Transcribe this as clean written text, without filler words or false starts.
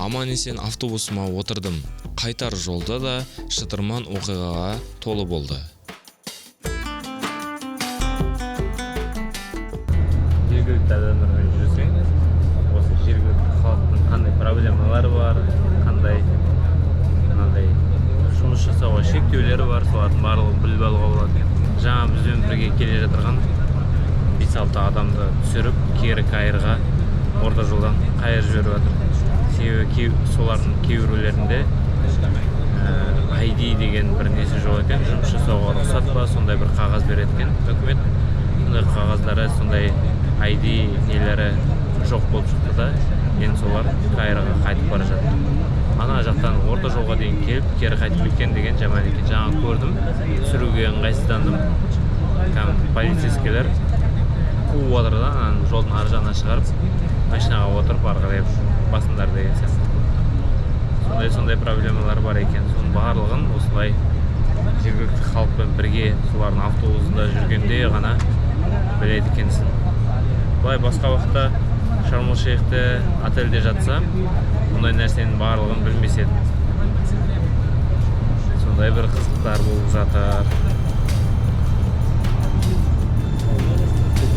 Аман-есен автобусыма отырдым. Қайтар жолда да шытырман оқиғаға толы болды. Жергілікті адамдармен жүрсең, осы жергілікті халықтың қандай проблемалары бар, қандай жұмыс жасауға шектеулері бар, солардың барлығын біліп алуға болады. Жаңа бізбен бірге келе жатырған 5-6 адамды түсіріп, кері қайырға орта жолдан қайыр жіберіп жатыр. Себебі солардың кейбіреулерінде ID деген бір несі жоқ екен, жұмыс жасауға рұқсат па, сондай бір қағаз береді екен үкімет. Сондай қағаздары, сондай ID нелері жоқ болып шықты да, енді солар қайырға қайтып бара жатыр. Ана жақтан орта жолға дейін келіп, кері қайтып кеткен деген жаман екен. Жаңа көрдім, түсіруге ыңғайсыздандым. Полицейскілер қуып отыр да, жолдың ар жағына шығарып, машинаға отырып ары қарай басындар деген сияқты. Сондай проблемалар бар екен. Соның барлығын осылай жергілікті халықпен бірге солардың автобусында жүргенде ғана біледі екенсің. Бұлай басқа уақытта Шарм-эль-Шейхте отельде жатса, мұндай нәрсенің барлығын білмес едім. Сондай бір қызықтар болып жатыр.